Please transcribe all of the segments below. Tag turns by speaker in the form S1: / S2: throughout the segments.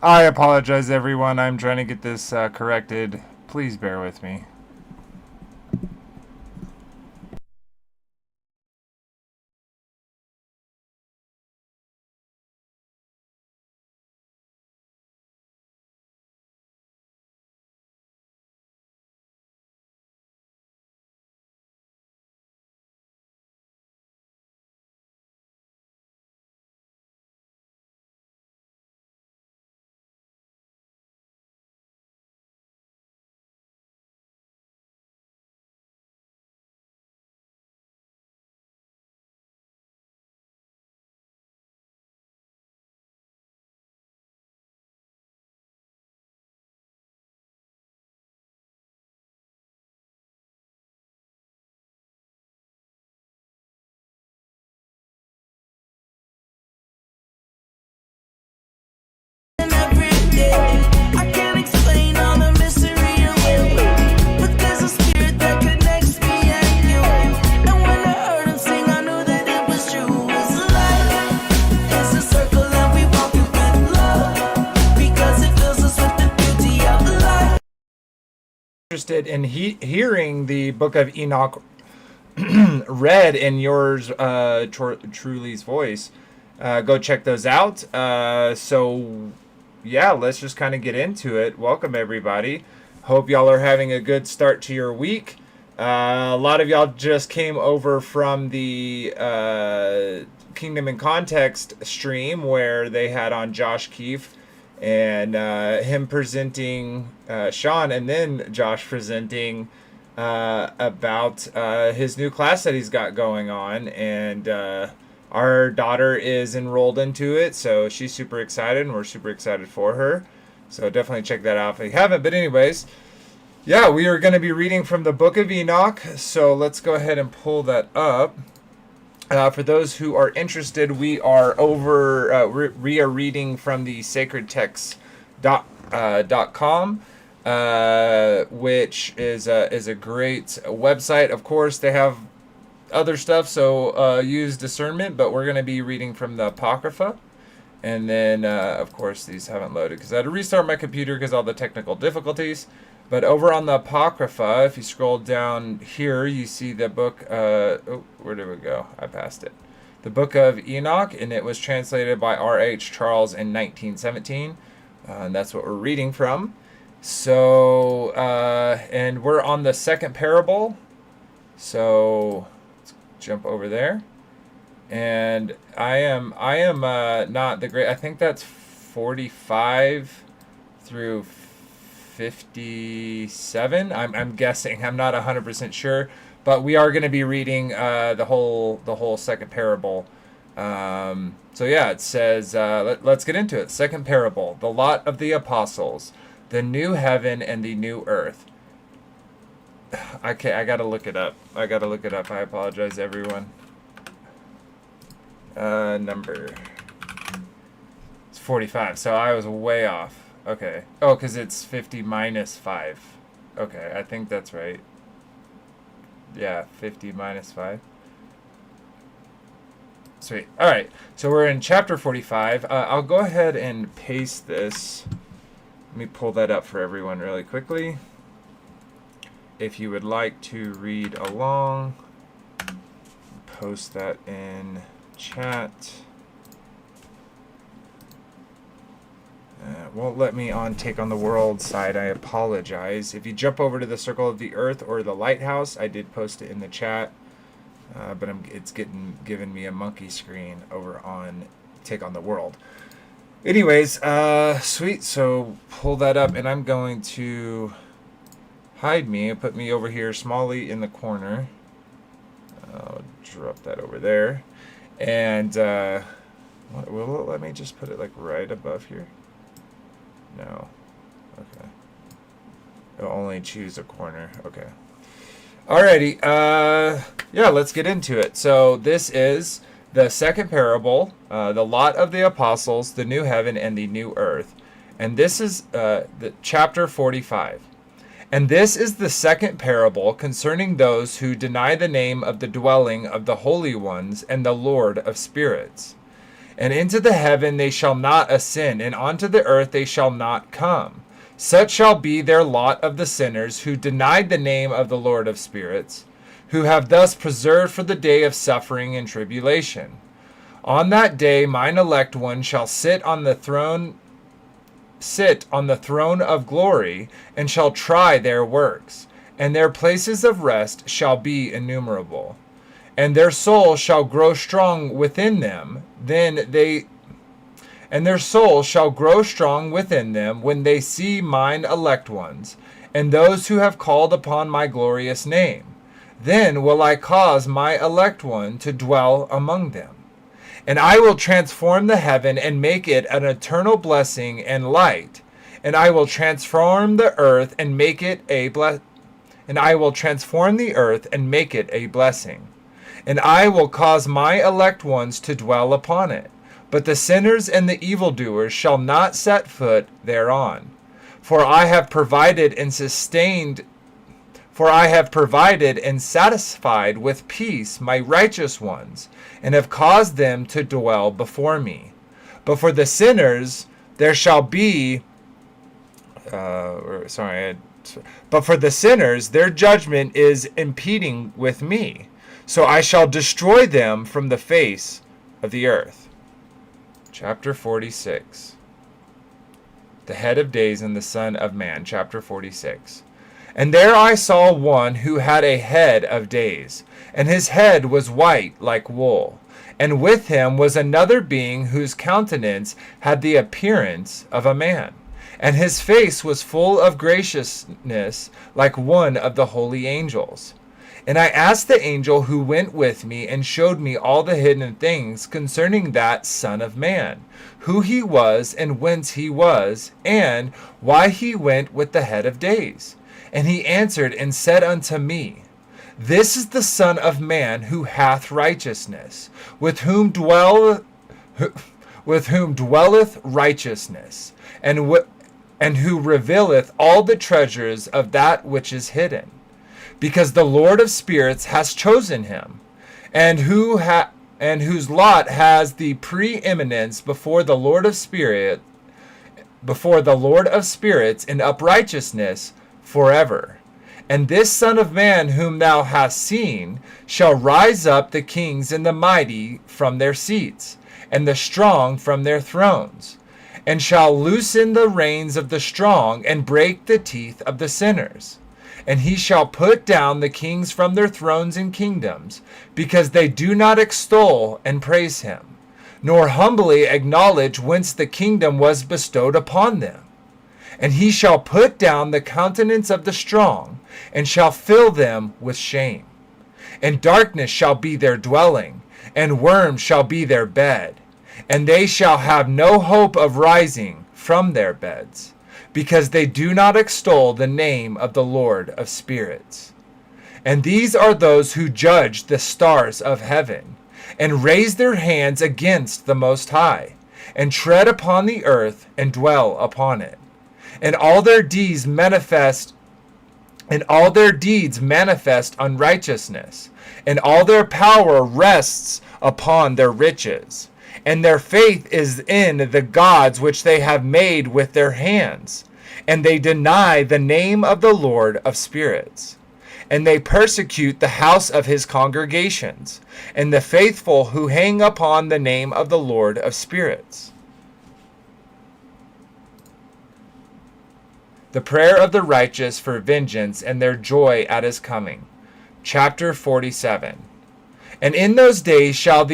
S1: I apologize, everyone. I'm trying to get this corrected. Please bear with me. Interested in hearing the Book of Enoch read in yours, Truly's voice, go check those out. Yeah, let's just kind of get into it. Welcome, everybody. Hope y'all are having a good start to your week. A lot of y'all just came over from the Kingdom in Context stream where they had on Josh Keefe and him presenting Sean, and then Josh presenting about his new class that he's got going on. And our daughter is enrolled into it, so she's super excited, and we're super excited for her. So definitely check that out if you haven't. But anyways, yeah, we are going to be reading from the Book of Enoch. So let's go ahead and pull that up. For those who are interested, we are we are reading from the sacredtext.com, which is a great website. Of course, they have other stuff, so use discernment, but we're going to be reading from the Apocrypha. And then, of course, these haven't loaded because I had to restart my computer because of all the technical difficulties. But over on the Apocrypha, if you scroll down here, you see the book. Where did we go? I passed it. The Book of Enoch, and it was translated by R.H. Charles in 1917. And that's what we're reading from. So, and we're on the second parable. So, let's jump over there. And I am not the great. I think that's 45 through 57. I'm guessing. I'm not 100% sure, but we are going to be reading the whole second parable. So yeah, it says let's get into it. Second parable: the lot of the apostles, the new heaven and the new earth. Okay, I gotta look it up. I apologize, everyone. Number. It's 45. So I was way off. Okay. Oh, because it's 50 minus 5. Okay, I think that's right. Yeah, 50 minus 5. Sweet. All right. So we're in chapter 45. I'll go ahead and paste this. Let me pull that up for everyone really quickly. If you would like to read along, post that in chat. Won't let me on Take on the World side. I apologize. If you jump over to the Circle of the Earth or the Lighthouse, I did post it in the chat, but it's giving me a monkey screen over on Take on the World. Anyways, sweet. So pull that up, and I'm going to hide me and put me over here, smally in the corner. I'll drop that over there, and will it let me just put it like right above here? No. Okay. It'll only choose a corner. Okay. Alrighty. Yeah, let's get into it. So this is the second parable, the lot of the apostles, the new heaven and the new earth. And this is the chapter 45. And this is the second parable concerning those who deny the name of the dwelling of the holy ones and the Lord of spirits. And into the heaven they shall not ascend, and onto the earth they shall not come. Such shall be their lot of the sinners who denied the name of the Lord of spirits, who have thus preserved for the day of suffering and tribulation. On that day mine elect one shall sit on the throne of glory, and shall try their works, and their places of rest shall be innumerable. And their soul shall grow strong within them, when they see mine elect ones, and those who have called upon my glorious name. Then will I cause my elect one to dwell among them. And I will transform the heaven and make it an eternal blessing and light. And I will transform the earth and make it a blessing. And I will cause my elect ones to dwell upon it. But the sinners and the evildoers shall not set foot thereon. For I have provided and satisfied with peace my righteous ones, and have caused them to dwell before me. But for the sinners there shall be but for the sinners their judgment is impeding with me. So I shall destroy them from the face of the earth. Chapter 46. The head of days and the son of man. Chapter 46. And there I saw one who had a head of days, and his head was white like wool. And with him was another being whose countenance had the appearance of a man, and his face was full of graciousness like one of the holy angels. And I asked the angel who went with me and showed me all the hidden things concerning that Son of Man, who he was and whence he was, and why he went with the head of days. And he answered and said unto me, This is the Son of Man who hath righteousness, with whom dwelleth righteousness, and who revealeth all the treasures of that which is hidden. Because the Lord of spirits has chosen him, and whose lot has the preeminence before the Lord of spirits in uprightness forever. And this Son of Man whom thou hast seen shall rise up the kings and the mighty from their seats, and the strong from their thrones, and shall loosen the reins of the strong, and break the teeth of the sinners. And he shall put down the kings from their thrones and kingdoms, because they do not extol and praise him, nor humbly acknowledge whence the kingdom was bestowed upon them. And he shall put down the countenance of the strong, and shall fill them with shame. And darkness shall be their dwelling, and worms shall be their bed. And they shall have no hope of rising from their beds, because they do not extol the name of the Lord of spirits. And these are those who judge the stars of heaven, and raise their hands against the Most High, and tread upon the earth, and dwell upon it. And all their deeds manifest unrighteousness, and all their power rests upon their riches. And their faith is in the gods which they have made with their hands. And they deny the name of the Lord of spirits. And they persecute the house of his congregations, and the faithful who hang upon the name of the Lord of spirits. The prayer of the righteous for vengeance, and their joy at his coming. Chapter 47. And in those days shall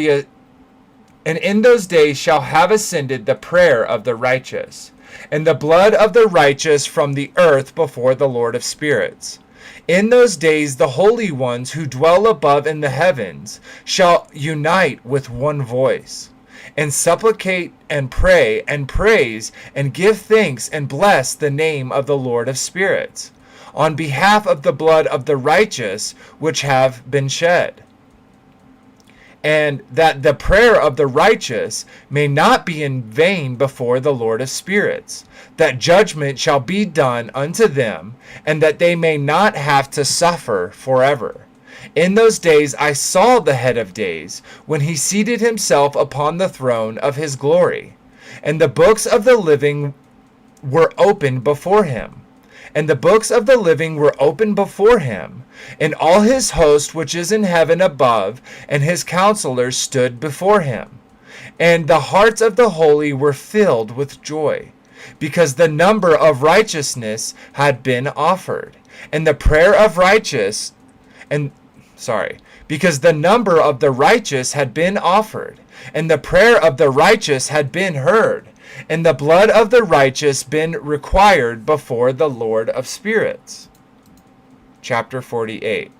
S1: have ascended the prayer of the righteous, and the blood of the righteous from the earth before the Lord of spirits. In those days the holy ones who dwell above in the heavens shall unite with one voice, and supplicate and pray and praise and give thanks and bless the name of the Lord of spirits, on behalf of the blood of the righteous which have been shed. And that the prayer of the righteous may not be in vain before the Lord of spirits, that judgment shall be done unto them, and that they may not have to suffer forever. In those days I saw the head of days, when he seated himself upon the throne of his glory. And the books of the living were opened before him. And the books of the living were opened before him. And all his host which is in heaven above, and his counselors stood before him. And the hearts of the holy were filled with joy, because the number of righteousness had been offered. And the prayer of righteous, because the number of the righteous had been offered, and the prayer of the righteous had been heard, and the blood of the righteous been required before the Lord of spirits. Chapter 48.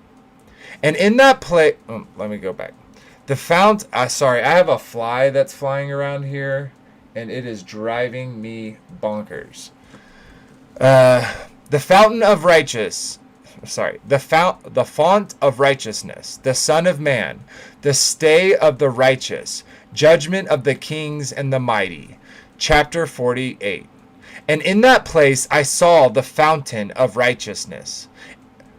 S1: And in that place, let me go back. I have a fly that's flying around here, and it is driving me bonkers. The fountain of righteous, the font of righteousness, the Son of Man, the stay of the righteous, judgment of the kings and the mighty. Chapter 48. And in that place I saw the fountain of righteousness,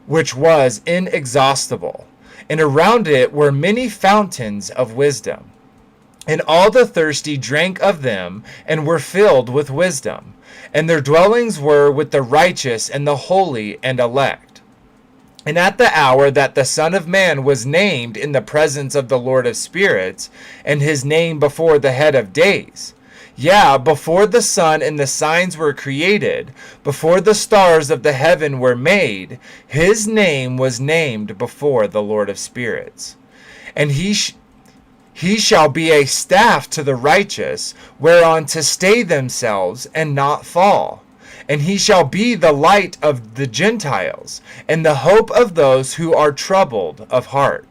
S1: which was inexhaustible, and around it were many fountains of wisdom. And all the thirsty drank of them, and were filled with wisdom. And their dwellings were with the righteous and the holy and elect. And at the hour that the Son of Man was named in the presence of the Lord of spirits, and his name before the head of days, before the sun and the signs were created, before the stars of the heaven were made, his name was named before the Lord of spirits. And he shall be a staff to the righteous, whereon to stay themselves and not fall. And he shall be the light of the Gentiles, and the hope of those who are troubled of heart.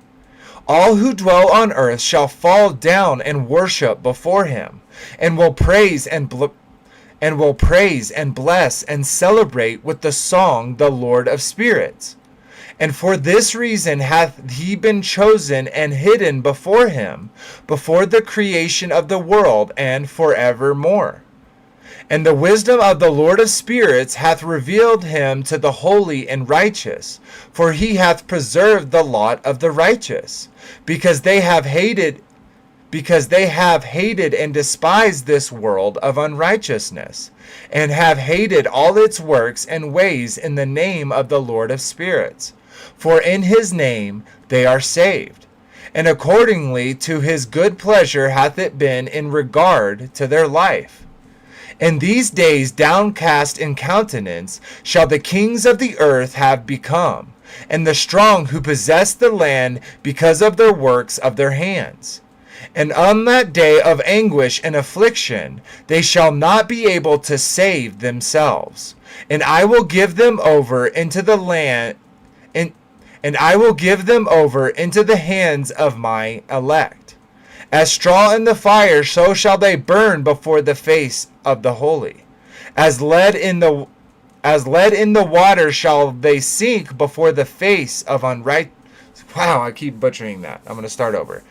S1: All who dwell on earth shall fall down and worship before him, and will praise and bless and celebrate with the song the Lord of spirits. And for this reason hath he been chosen and hidden before him, before the creation of the world, and forevermore. And the wisdom of the Lord of spirits hath revealed him to the holy and righteous, for he hath preserved the lot of the righteous, because they have hated and despised this world of unrighteousness, and have hated all its works and ways in the name of the Lord of spirits. For in his name they are saved. And accordingly to his good pleasure hath it been in regard to their life. In these days downcast in countenance shall the kings of the earth have become, and the strong who possess the land because of their works of their hands. And on that day of anguish and affliction they shall not be able to save themselves. And I will give them over into the land, and I will give them over into the hands of my elect. As straw in the fire, so shall they burn before the face of the holy. As lead in the water shall they sink before the face of unright. Wow, I keep butchering that. I'm going to start over.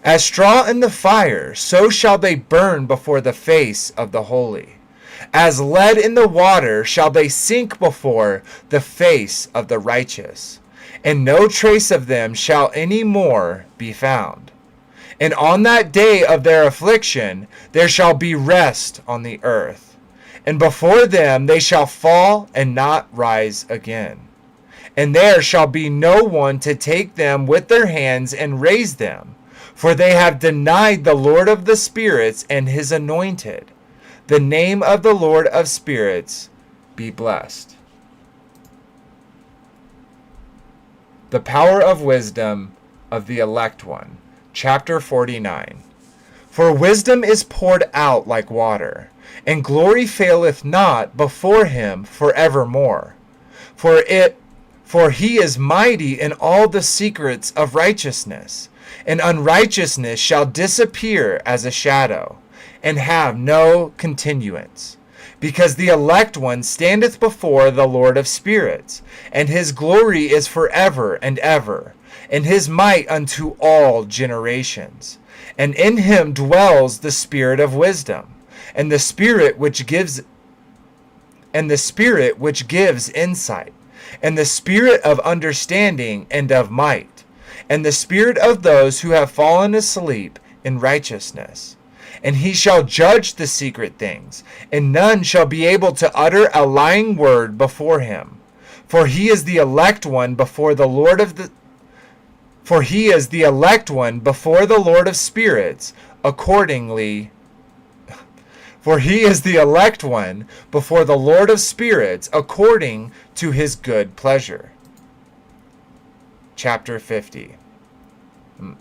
S1: As straw in the fire, so shall they burn before the face of the holy. As lead in the water shall they sink before the face of the righteous. And no trace of them shall any more be found. And on that day of their affliction there shall be rest on the earth. And before them they shall fall and not rise again. And there shall be no one to take them with their hands and raise them. For they have denied the Lord of the spirits and his anointed. The name of the Lord of spirits be blessed. The power of wisdom of the elect one. Chapter 49. For wisdom is poured out like water, and glory faileth not before him forevermore. For he is mighty in all the secrets of righteousness, and unrighteousness shall disappear as a shadow, and have no continuance. Because the elect one standeth before the Lord of spirits, and his glory is forever and ever, and his might unto all generations. And in him dwells the spirit of wisdom, and the spirit which gives insight, and the spirit of understanding and of might, and the spirit of those who have fallen asleep in righteousness. And he shall judge the secret things, and none shall be able to utter a lying word before him. For he is the elect one before the Lord of the For he is the elect one before the Lord of spirits, accordingly. For he is the elect one before the Lord of spirits, according to his good pleasure. Chapter 50.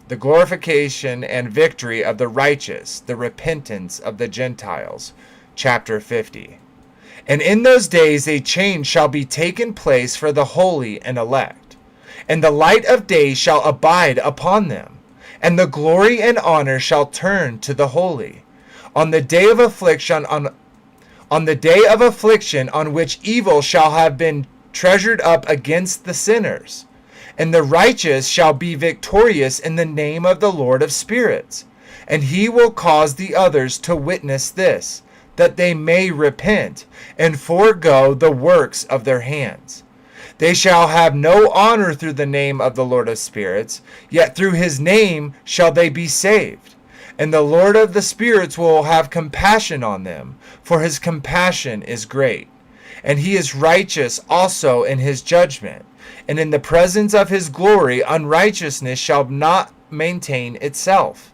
S1: The glorification and victory of the righteous, the repentance of the Gentiles. Chapter 50. And in those days a change shall be taken place for the holy and elect, and the light of day shall abide upon them, and the glory and honor shall turn to the holy. On the day of affliction, on the day of affliction on which evil shall have been treasured up against the sinners. And the righteous shall be victorious in the name of the Lord of spirits. And he will cause the others to witness this, that they may repent, and forego the works of their hands. They shall have no honor through the name of the Lord of spirits, yet through his name shall they be saved. And the Lord of the spirits will have compassion on them, for his compassion is great. And he is righteous also in his judgment. And in the presence of his glory, unrighteousness shall not maintain itself.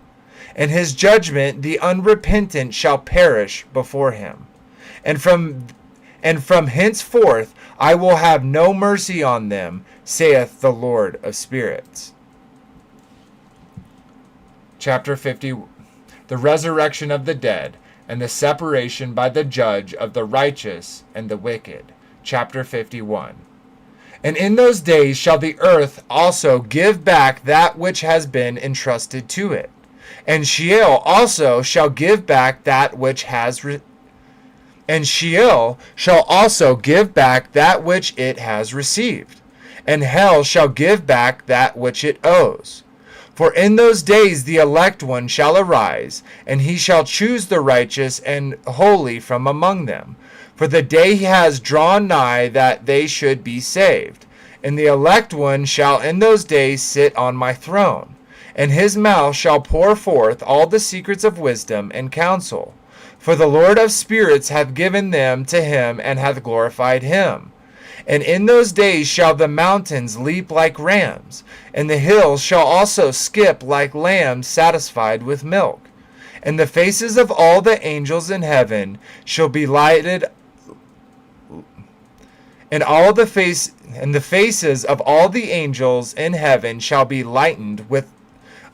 S1: In his judgment, the unrepentant shall perish before him. And from henceforth I will have no mercy on them, saith the Lord of spirits. Chapter 50. The resurrection of the dead, and the separation by the judge of the righteous and the wicked. Chapter 51. And in those days shall the earth also give back that which has been entrusted to it. And Sheol also shall give back that which and Sheol shall also give back that which it has received. And hell shall give back that which it owes. For in those days the elect one shall arise, and he shall choose the righteous and holy from among them. For the day has drawn nigh that they should be saved. And the elect one shall in those days sit on my throne, and his mouth shall pour forth all the secrets of wisdom and counsel. For the Lord of spirits hath given them to him, and hath glorified him. And in those days shall the mountains leap like rams, and the hills shall also skip like lambs satisfied with milk. And the faces of all the angels in heaven shall be lighted, and the faces of all the angels in heaven shall be lightened with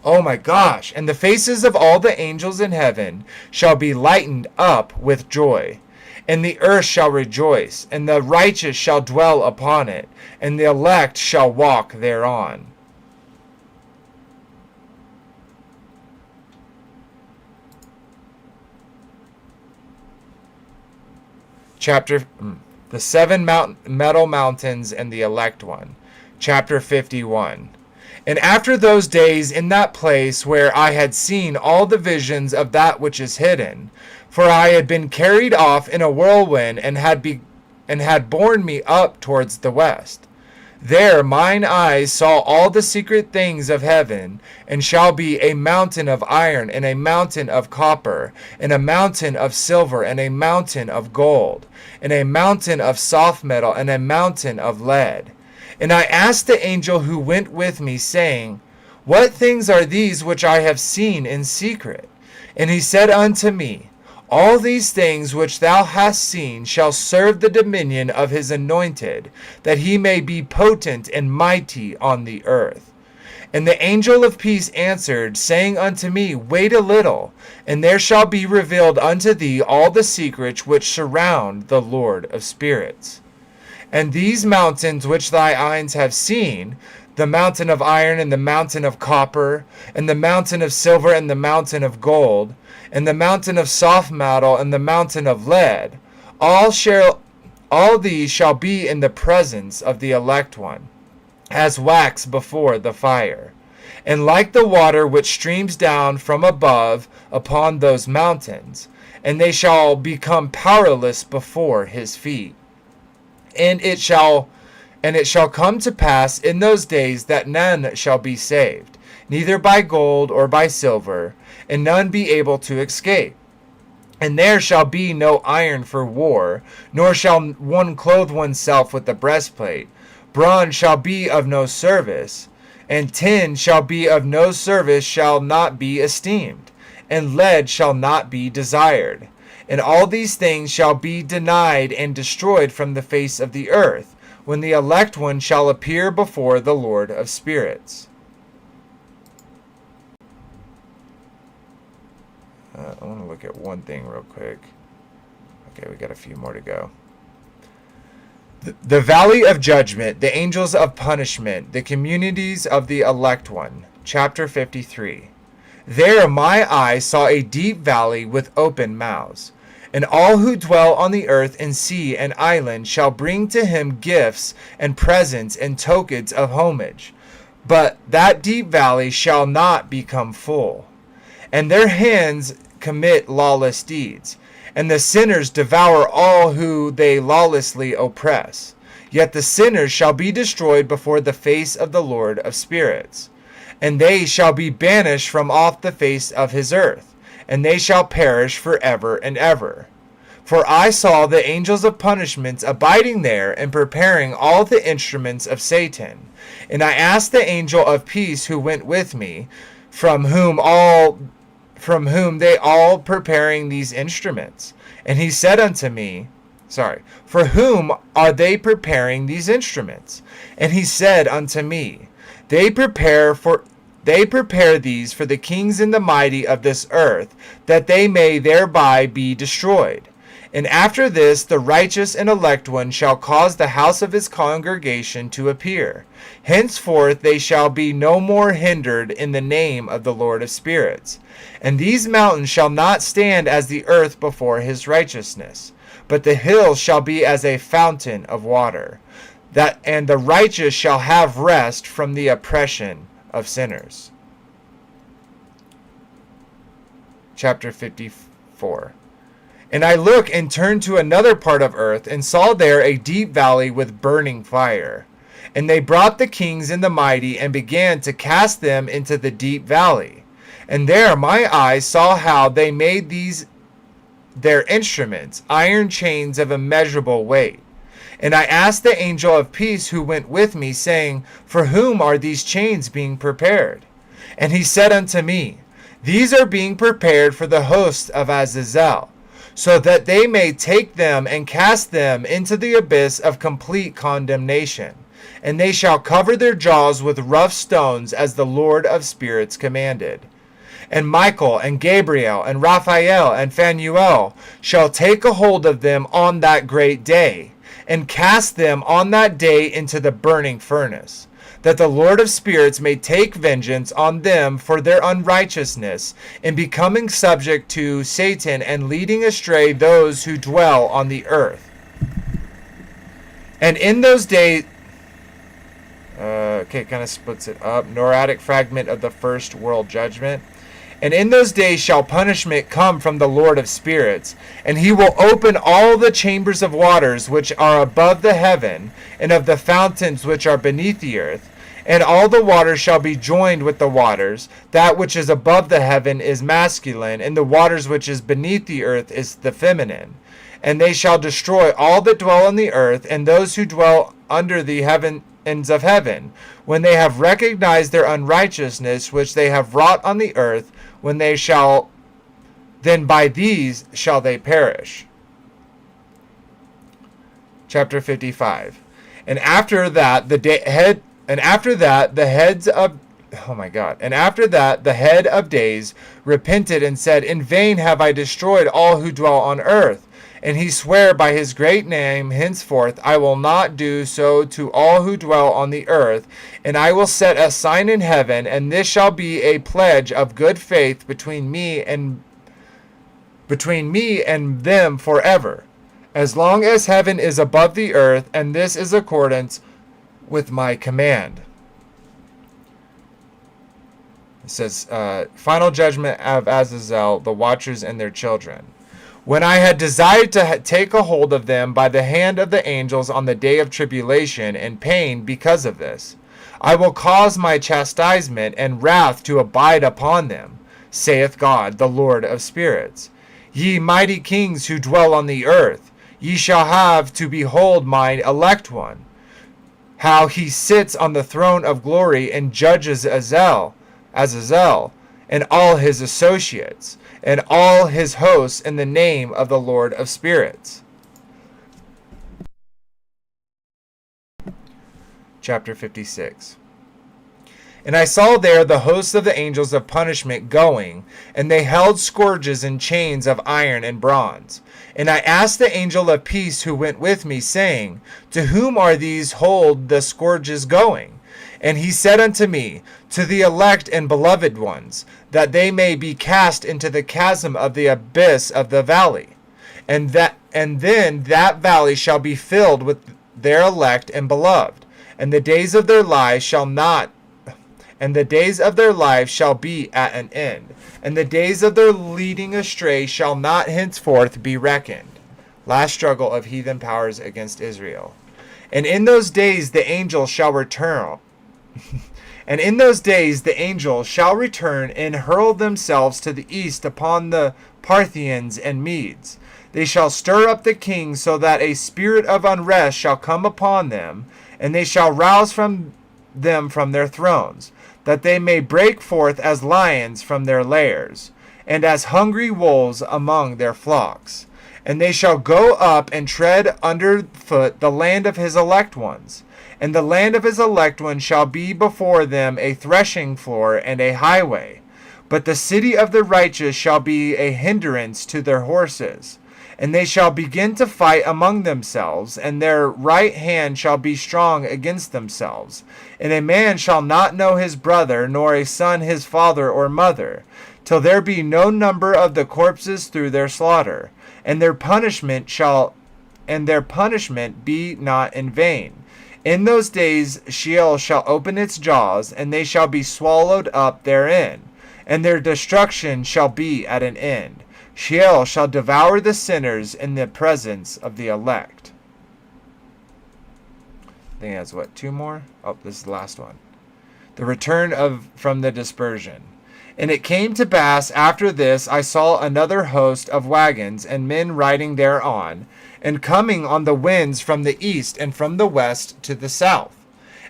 S1: and the faces of all the angels in heaven shall be lightened up with joy. And the earth shall rejoice, and the righteous shall dwell upon it, and the elect shall walk thereon. The seven metal mountains and the elect one. Chapter 51. And after those days, in that place where I had seen all the visions of that which is hidden, for I had been carried off in a whirlwind, and had borne me up towards the west. There mine eyes saw all the secret things of heaven, and shall be a mountain of iron, and a mountain of copper, and a mountain of silver, and a mountain of gold, and a mountain of soft metal, and a mountain of lead. And I asked the angel who went with me, saying, What things are these which I have seen in secret? And he said unto me, All these things which thou hast seen shall serve the dominion of his anointed, that he may be potent and mighty on the earth. And the angel of peace answered, saying unto me, Wait a little, and there shall be revealed unto thee all the secrets which surround the Lord of spirits. And these mountains which thy eyes have seen, the mountain of iron, and the mountain of copper, and the mountain of silver, and the mountain of gold, and the mountain of soft metal, and the mountain of lead, all these shall be in the presence of the elect one, as wax before the fire. And like the water which streams down from above upon those mountains, and they shall become powerless before his feet. And it shall And it shall come to pass in those days that none shall be saved, neither by gold or by silver, and none be able to escape. And there shall be no iron for war, nor shall one clothe oneself with the breastplate. Bronze shall be of no service, and tin shall be of no service, shall not be esteemed, and lead shall not be desired. And all these things shall be denied and destroyed from the face of the earth, when the elect one shall appear before the Lord of spirits. I want to look at one thing real quick. Okay, we got a few more to go. The valley of judgment, the angels of punishment, the communities of the elect one. Chapter 53. There my eye saw a deep valley with open mouths. And all who dwell on the earth and sea and island shall bring to him gifts and presents and tokens of homage. But that deep valley shall not become full. And their hands commit lawless deeds, and the sinners devour all who they lawlessly oppress. Yet the sinners shall be destroyed before the face of the Lord of spirits. And they shall be banished from off the face of his earth, and they shall perish forever and ever. For I saw the angels of punishments abiding there and preparing all the instruments of Satan. And I asked the angel of peace who went with me, from whom they all preparing these instruments. And he said unto me, for whom are they preparing these instruments? And he said unto me, They prepare these for the kings and the mighty of this earth, that they may thereby be destroyed. And after this the righteous and elect one shall cause the house of his congregation to appear. Henceforth they shall be no more hindered in the name of the Lord of spirits. And these mountains shall not stand as the earth before his righteousness, but the hills shall be as a fountain of water. And the righteous shall have rest from the oppression of sinners. Chapter 54. And I looked and turned to another part of earth, and saw there a deep valley with burning fire. And they brought the kings and the mighty, and began to cast them into the deep valley. And there my eyes saw how they made their instruments, iron chains of immeasurable weight. And I asked the angel of peace who went with me, saying, For whom are these chains being prepared? And he said unto me, These are being prepared for the hosts of Azazel, so that they may take them and cast them into the abyss of complete condemnation. And they shall cover their jaws with rough stones, as the Lord of spirits commanded. And Michael and Gabriel and Raphael and Phanuel shall take a hold of them on that great day, and cast them on that day into the burning furnace, that the Lord of spirits may take vengeance on them for their unrighteousness, in becoming subject to Satan and leading astray those who dwell on the earth. And in those days, kind of splits it up. Noradic fragment of the first world judgment. And in those days shall punishment come from the Lord of spirits, and he will open all the chambers of waters which are above the heaven, and of the fountains which are beneath the earth. And all the waters shall be joined with the waters. That which is above the heaven is masculine, and the waters which is beneath the earth is the feminine. And they shall destroy all that dwell on the earth, and those who dwell under the heavens of heaven, when they have recognized their unrighteousness which they have wrought on the earth, then by these shall they perish. Chapter 55. And after that the head of days repented and said, In vain have I destroyed all who dwell on earth. And he sware by his great name, Henceforth I will not do so to all who dwell on the earth. And I will set a sign in heaven, and this shall be a pledge of good faith between me and them forever, as long as heaven is above the earth, and this is accordance with my command. It says, Final judgment of Azazel, the watchers and their children. When I had desired to take a hold of them by the hand of the angels on the day of tribulation and pain because of this, I will cause my chastisement and wrath to abide upon them, saith God, the Lord of spirits. Ye mighty kings who dwell on the earth, ye shall have to behold mine elect one, how he sits on the throne of glory and judges Azazel, and all his associates, and all his hosts in the name of the Lord of spirits. Chapter 56. And I saw there the hosts of the angels of punishment going, and they held scourges and chains of iron and bronze. And I asked the angel of peace who went with me, saying, To whom are these hold the scourges going? And he said unto me, To the elect and beloved ones, that they may be cast into the chasm of the abyss of the valley. And then that valley shall be filled with their elect and beloved, and the days of their lives shall be at an end, and the days of their leading astray shall not henceforth be reckoned. Last struggle of heathen powers against Israel. And in those days the angels shall return. And in those days the angels shall return and hurl themselves to the east upon the Parthians and Medes. They shall stir up the kings so that a spirit of unrest shall come upon them, and they shall rouse them from their thrones, that they may break forth as lions from their lairs, and as hungry wolves among their flocks. And they shall go up and tread under foot the land of his elect ones. And the land of his elect ones shall be before them a threshing floor and a highway. But the city of the righteous shall be a hindrance to their horses. And they shall begin to fight among themselves, and their right hand shall be strong against themselves. And a man shall not know his brother, nor a son his father or mother, till there be no number of the corpses through their slaughter. And their punishment be not in vain. In those days Sheol shall open its jaws, and they shall be swallowed up therein, and their destruction shall be at an end. Sheol shall devour the sinners in the presence of the elect. I think that's what, 2 more? Oh, this is the last one. The return from the dispersion. And it came to pass after this, I saw another host of wagons and men riding thereon, and coming on the winds from the east and from the west to the south.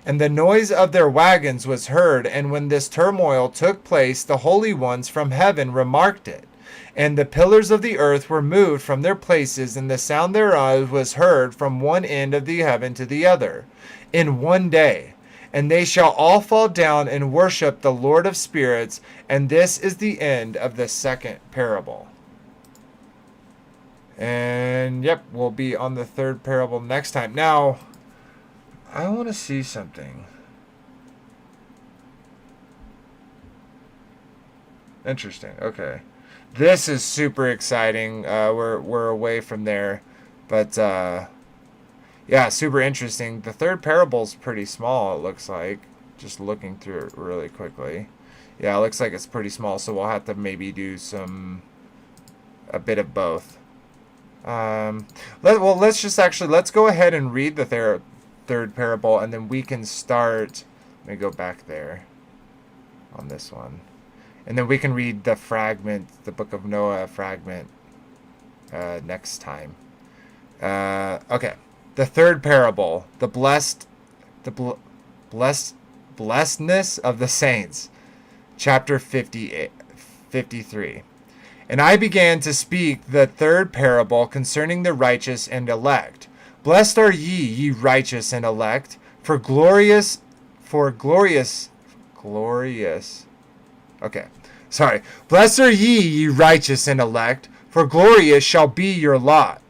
S1: And the noise of their wagons was heard, and when this turmoil took place, the holy ones from heaven remarked it. And the pillars of the earth were moved from their places, and the sound thereof was heard from one end of the heaven to the other, in one day. And they shall all fall down and worship the Lord of spirits. And this is the end of the second parable. And yep, we'll be on the third parable next time. Now, I want to see something. Interesting. Okay. This is super exciting. We're away from there. But yeah, super interesting. The third parable's pretty small, it looks like. Just looking through it really quickly. Yeah, it looks like it's pretty small, so we'll have to maybe do a bit of both. Let's go ahead and read the third parable, and then we can start. Let me go back there on this one, and then we can read the fragment, the Book of Noah fragment, next time. Okay, the third parable, the blessedness of the saints, chapter 53. And I began to speak the third parable concerning the righteous and elect. Blessed are ye righteous and elect, for glorious. Okay, sorry. Blessed are ye righteous and elect, for glorious shall be your lot.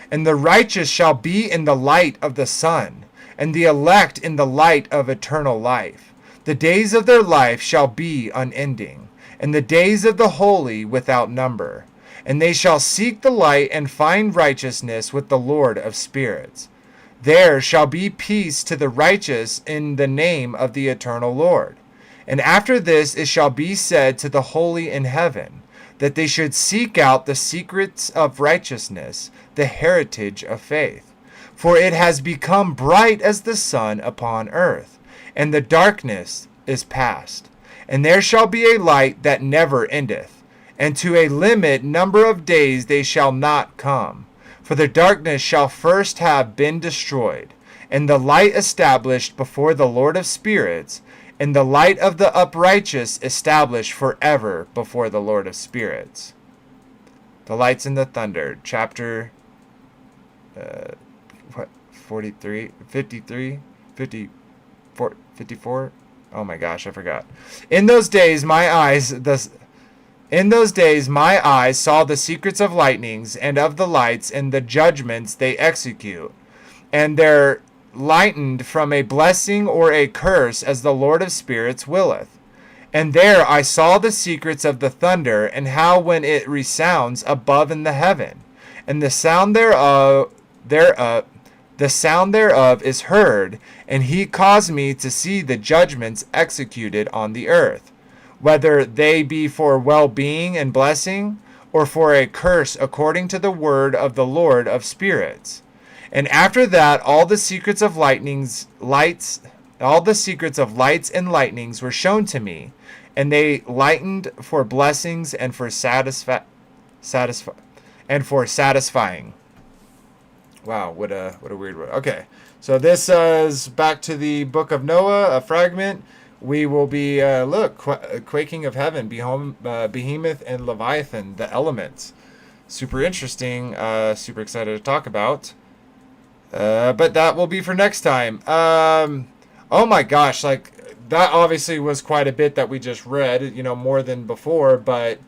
S1: And the righteous shall be in the light of the sun, and the elect in the light of eternal life. The days of their life shall be unending, and the days of the holy without number. And they shall seek the light and find righteousness with the Lord of spirits. There shall be peace to the righteous in the name of the eternal Lord. And after this it shall be said to the holy in heaven, that they should seek out the secrets of righteousness, the heritage of faith. For it has become bright as the sun upon earth, and the darkness is past. And there shall be a light that never endeth, and to a limit number of days they shall not come. For the darkness shall first have been destroyed, and the light established before the Lord of spirits, and the light of the uprighteous established forever before the Lord of spirits. The lights and the thunder, chapter 43, 53, 54, 54. Oh my gosh, I forgot. In those days my eyes saw the secrets of lightnings and of the lights and the judgments they execute, and they're lightened from a blessing or a curse as the Lord of spirits willeth. And there I saw the secrets of the thunder, and how when it resounds above in the heaven, and the sound thereof is heard, and he caused me to see the judgments executed on the earth, whether they be for well-being and blessing, or for a curse according to the word of the Lord of spirits. And after that, all the secrets of lights and lightnings were shown to me, and they lightened for blessings and for satisfying. Wow, what a weird word. Okay, so this is back to the Book of Noah, a fragment. We will be quaking of heaven, behemoth and leviathan, the elements. Super interesting. Super excited to talk about. But that will be for next time. Oh my gosh, like that obviously was quite a bit that we just read, more than before, but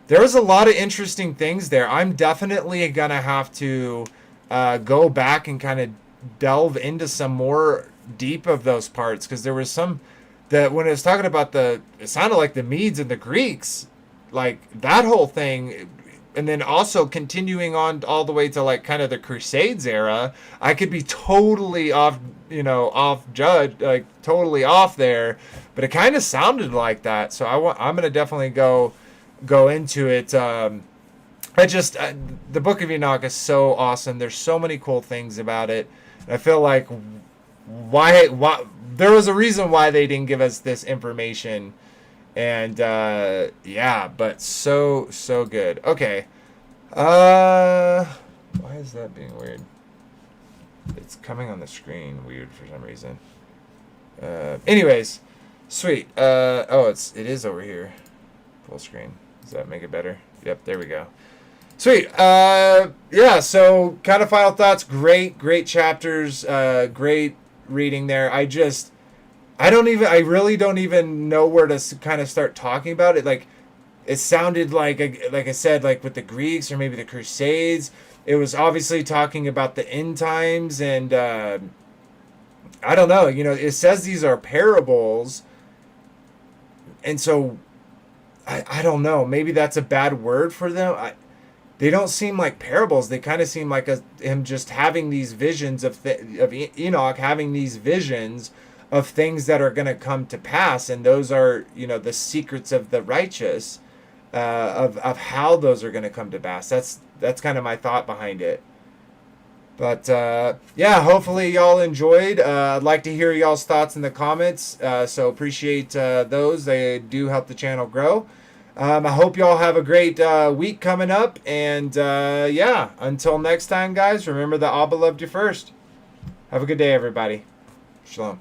S1: there was a lot of interesting things there. I'm definitely gonna have to go back and kind of delve into some more deep of those parts, because there was some that when it was talking about it sounded like the Medes and the Greeks, like that whole thing. And then also continuing on all the way to like kind of the Crusades era, I could be totally off, totally off there, but it kind of sounded like that. So I'm gonna definitely go into it. The Book of Enoch is so awesome. There's so many cool things about it. And I feel like why there was a reason why they didn't give us this information. And but so good. Okay. Why is that being weird? It's coming on the screen weird for some reason. Anyways, sweet. It is over here. Full screen. Does that make it better? Yep, there we go. Sweet. So kind of final thoughts. Great chapters. Great reading there. I really don't even know where to kind of start talking about it. Like, it sounded like I said, like with the Greeks or maybe the Crusades, it was obviously talking about the end times. And I don't know, it says these are parables. And so I don't know, maybe that's a bad word for them. They don't seem like parables. They kind of seem like him just having these visions of Enoch having these visions of things that are going to come to pass, and those are the secrets of the righteous, of how those are going to come to pass. That's kind of my thought behind it. But hopefully y'all enjoyed. I'd like to hear y'all's thoughts in the comments, so appreciate those. They do help the channel grow. I hope y'all have a great week coming up, and until next time, guys, remember that ABBA loved you first. Have a good day, everybody. Shalom.